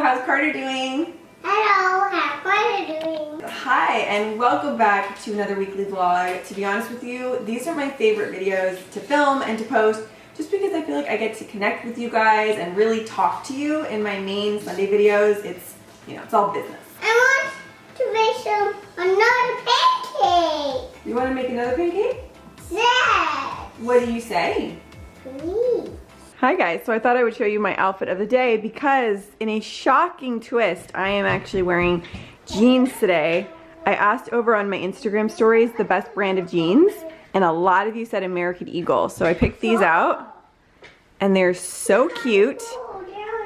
how's Carter doing? Hello, how's Carter doing? Hi, and welcome back to another weekly vlog. To be honest with you, these are my favorite videos to film and to post just because I feel like I get to connect with you guys and really talk to you. In my main Sunday videos, it's all business. I want to make another pancake. You want to make another pancake? Yes. What do you say? Please. Hi guys, so I thought I would show you my outfit of the day because in a shocking twist, I am actually wearing jeans today. I asked over on my Instagram stories the best brand of jeans, and a lot of you said American Eagle. So I picked these out, and they're so cute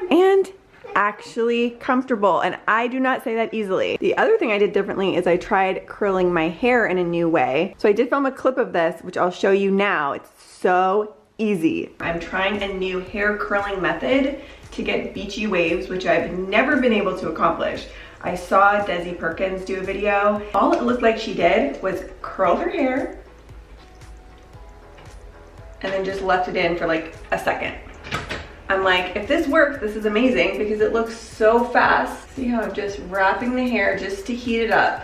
and actually comfortable, and I do not say that easily. The other thing I did differently is I tried curling my hair in a new way. So I did film a clip of this, which I'll show you now. It's so easy. I'm trying a new hair curling method to get beachy waves, which I've never been able to accomplish. I saw Desi Perkins do a video. All it looked like she did was curl her hair and then just left it in for like a second. I'm like, if this works, this is amazing because it looks so fast. See how I'm just wrapping the hair just to heat it up,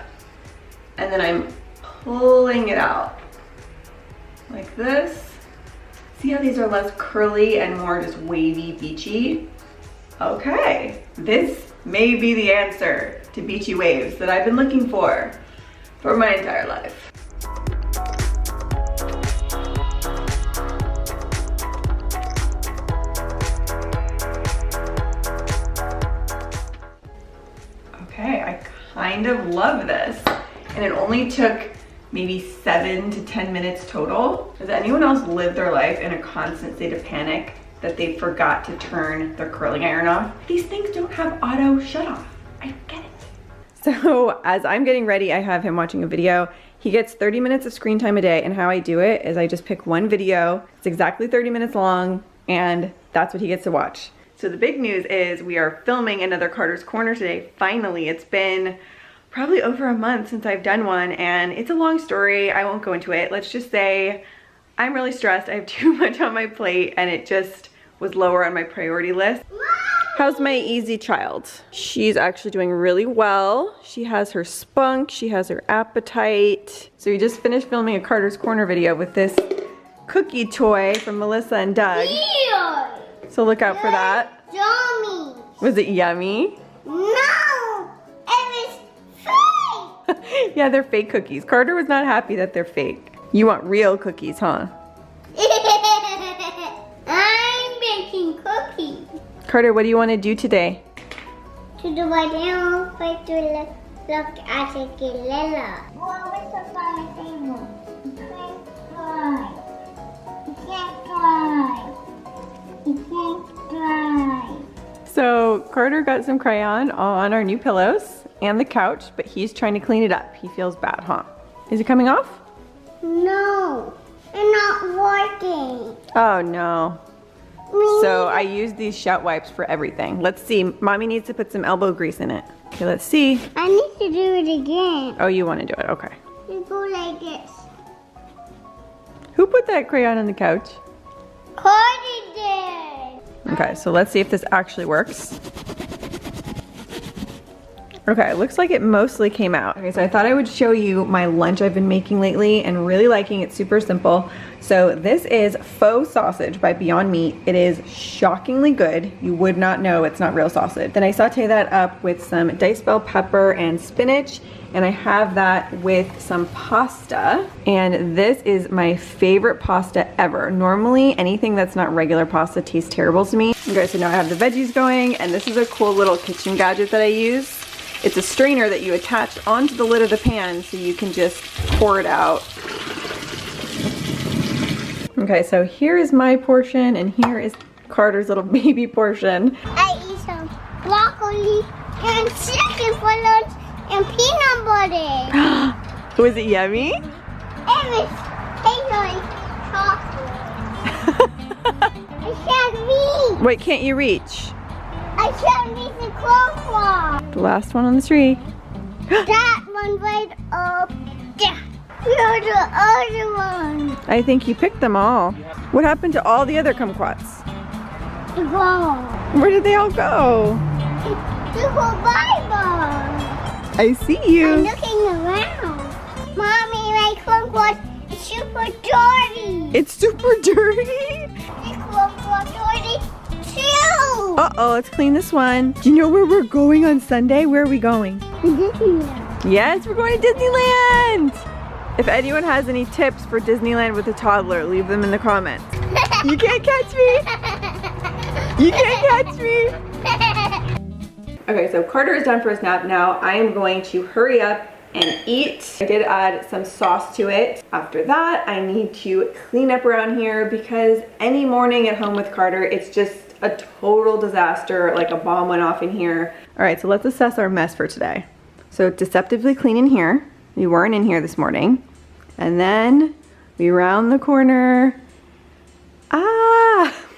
and then I'm pulling it out like this. See how these are less curly and more just wavy, beachy? Okay, this may be the answer to beachy waves that I've been looking for my entire life. Okay, I kind of love this. And it only took maybe 7 to 10 minutes total. Does anyone else live their life in a constant state of panic that they forgot to turn their curling iron off? These things don't have auto shut off. I get it. So as I'm getting ready, I have him watching a video. He gets 30 minutes of screen time a day, and how I do it is I just pick one video. It's exactly 30 minutes long, and that's what he gets to watch. So the big news is we are filming another Carter's Corner today. Finally, it's been probably over a month since I've done one, and it's a long story. I won't go into it. Let's just say I'm really stressed. I have too much on my plate, and it just was lower on my priority list. How's my easy child? She's actually doing really well. She has her spunk, she has her appetite. So we just finished filming a Carter's Corner video with this cookie toy from Melissa and Doug. So look out for that. Yummy. Was it yummy? No, it was fake. Yeah, they're fake cookies. Carter was not happy that they're fake. You want real cookies, huh? I'm baking cookies. Carter, what do you want to do today? To do what I want to look at a gorilla. What was the fun table? You can't fly. You can't fly. You can't fly. So Carter got some crayon on our new pillows and the couch, but he's trying to clean it up. He feels bad, huh? Is it coming off? No, it's not working. Oh no. So I use these shout wipes for everything. Let's see. Mommy needs to put some elbow grease in it. Okay, let's see. I need to do it again. Oh, you want to do it? Okay. You go like this. Who put that crayon on the couch? Cardi did. Okay, so let's see if this actually works. Okay, it looks like it mostly came out. Okay, so I thought I would show you my lunch I've been making lately and really liking it. Super simple. So this is faux sausage by Beyond Meat. It is shockingly good. You would not know it's not real sausage. Then I saute that up with some diced bell pepper and spinach, and I have that with some pasta. And this is my favorite pasta ever. Normally, anything that's not regular pasta tastes terrible to me. Okay, so now I have the veggies going, and this is a cool little kitchen gadget that I use. It's a strainer that you attach onto the lid of the pan so you can just pour it out. Okay, so here is my portion and here is Carter's little baby portion. I eat some broccoli and chicken for lunch and peanut butter. Was it yummy? It was tastes like chocolate. I can't reach. Wait, can't you reach? I can't reach the clothesline. The last one on the tree. That one right up there. Here's the other one. I think you picked them all. What happened to all the other kumquats? Wrong. Where did they all go? Super Bible. I see I'm you. looking around. Mommy, my clothes was super dirty. It's super dirty. This clothes was dirty too. Uh-oh, let's clean this one. Do you know where we're going on Sunday? Where are we going? Disneyland. Yes, we're going to Disneyland. If anyone has any tips for Disneyland with a toddler, leave them in the comments. You can't catch me. You can't catch me. Okay, so Carter is done for his nap now. I am going to hurry up and eat. I did add some sauce to it. After that, I need to clean up around here because any morning at home with Carter, it's just a total disaster, like a bomb went off in here. All right, so let's assess our mess for today. So deceptively clean in here. We weren't in here this morning. And then we round the corner.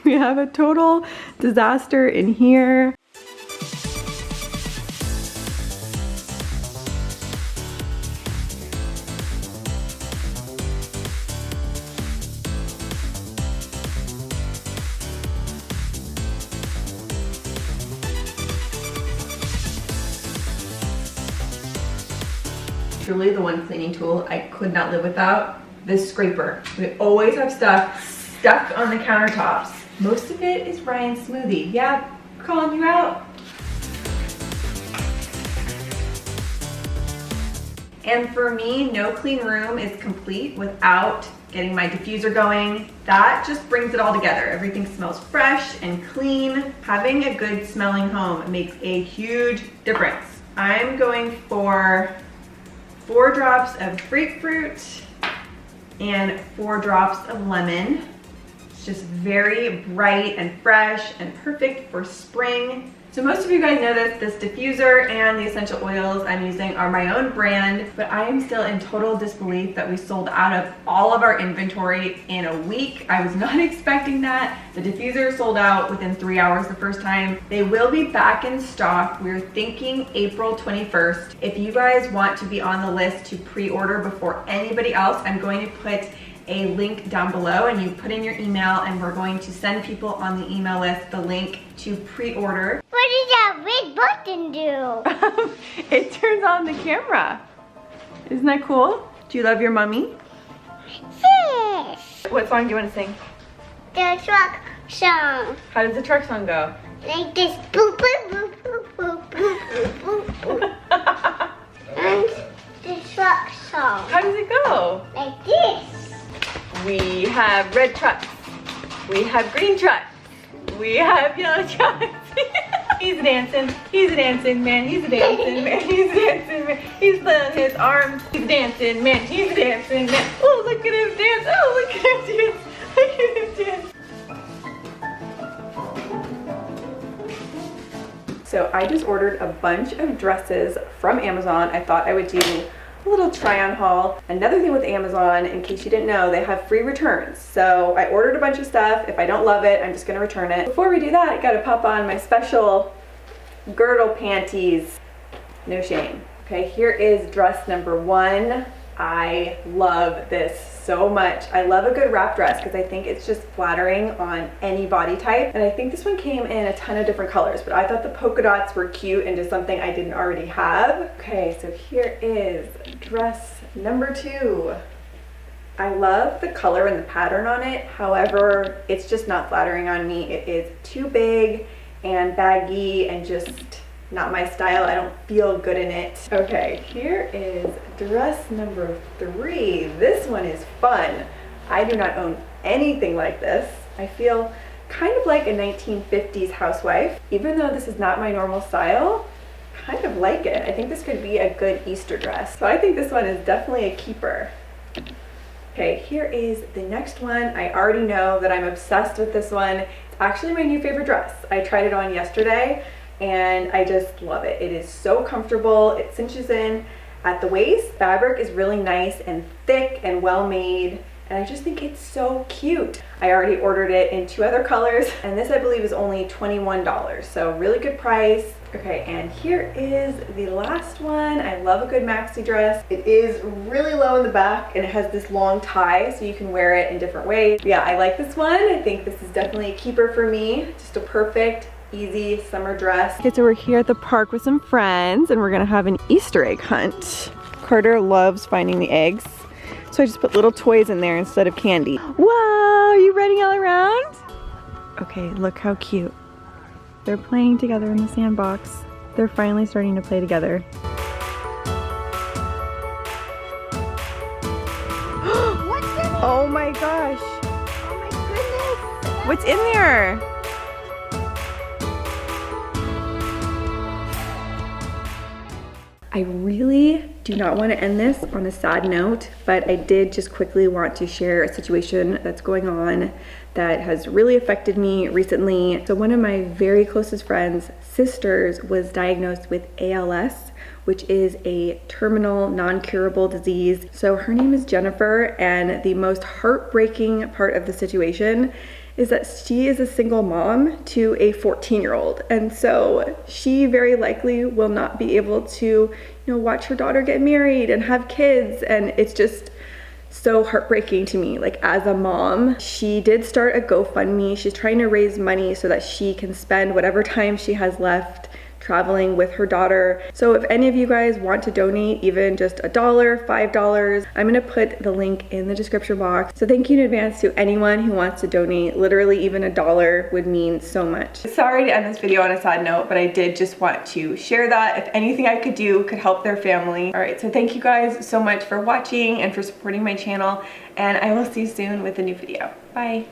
We have a total disaster in here. Truly the one cleaning tool I could not live without, this scraper. We always have stuff stuck on the countertops. Most of it is Ryan's smoothie. Yeah, calling you out. And for me, no clean room is complete without getting my diffuser going. That just brings it all together. Everything smells fresh and clean. Having a good smelling home makes a huge difference. I'm going for 4 drops of grapefruit and 4 drops of lemon. It's just very bright and fresh and perfect for spring. So most of you guys know that this diffuser and the essential oils I'm using are my own brand, but I am still in total disbelief that we sold out of all of our inventory in a week. I was not expecting that. The diffuser sold out within 3 hours the first time. They will be back in stock. We're thinking April 21st. If you guys want to be on the list to pre-order before anybody else, I'm going to put a link down below and you put in your email and we're going to send people on the email list the link to pre-order. What does that red button do? It turns on the camera. Isn't that cool? Do you love your mommy? Yes. What song do you want to sing? The truck song. How does the truck song go? Like this. Boop, boop, boop, boop, boop, boop, boop, boop. And the truck song. How does it go? Like this. We have red trucks. We have green trucks. We have yellow trucks. He's a dancing man. He's a dancing man. He's a dancing man. He's flailing his arms. He's a dancing man. He's a dancing man. Oh, look at him dance. Oh, look at him dance. Look at him dance. So I just ordered a bunch of dresses from Amazon. I thought I would do a little try on haul. Another thing with Amazon, in case you didn't know, they have free returns. So I ordered a bunch of stuff. If I don't love it, I'm just gonna return it. Before we do that, I gotta pop on my special girdle panties. No shame. Okay, here is dress number 1. I love this so much. I love a good wrap dress because I think it's just flattering on any body type. And I think this one came in a ton of different colors, but I thought the polka dots were cute and just something I didn't already have. Okay, so here is dress number 2. I love the color and the pattern on it. However, it's just not flattering on me. It is too big and baggy and just not my style. I don't feel good in it. Okay, here is dress number 3. This one is fun. I do not own anything like this. I feel kind of like a 1950s housewife. Even though this is not my normal style, kind of like it. I think this could be a good Easter dress. So I think this one is definitely a keeper. Okay, here is the next one. I already know that I'm obsessed with this one. It's actually my new favorite dress. I tried it on yesterday and I just love it. It is so comfortable. It cinches in at the waist. Fabric is really nice and thick and well made, and I just think it's so cute. I already ordered it in 2 other colors, and this I believe is only $21, so really good price. Okay, and here is the last one. I love a good maxi dress. It is really low in the back and it has this long tie so you can wear it in different ways. Yeah, I like this one. I think this is definitely a keeper for me. Just a perfect easy summer dress. Okay, so we're here at the park with some friends and we're gonna have an Easter egg hunt. Carter loves finding the eggs, so I just put little toys in there instead of candy. Wow, are you running all around? Okay, look how cute. They're playing together in the sandbox. They're finally starting to play together. Oh my gosh. Oh my goodness. What's in there? I really do not want to end this on a sad note, but I did just quickly want to share a situation that's going on that has really affected me recently. So one of my very closest friends' sisters was diagnosed with ALS, which is a terminal, non-curable disease. So her name is Jennifer, and the most heartbreaking part of the situation is that she is a single mom to a 14-year-old. And so she very likely will not be able to, watch her daughter get married and have kids. And it's just so heartbreaking to me. Like, as a mom, she did start a GoFundMe. She's trying to raise money so that she can spend whatever time she has left traveling with her daughter. So if any of you guys want to donate even just $1, $5, I'm gonna put the link in the description box. So thank you in advance to anyone who wants to donate. Literally even $1 would mean so much. Sorry to end this video on a sad note, but I did just want to share that. If anything I could do could help their family. All right, so thank you guys so much for watching and for supporting my channel, and I will see you soon with a new video. Bye.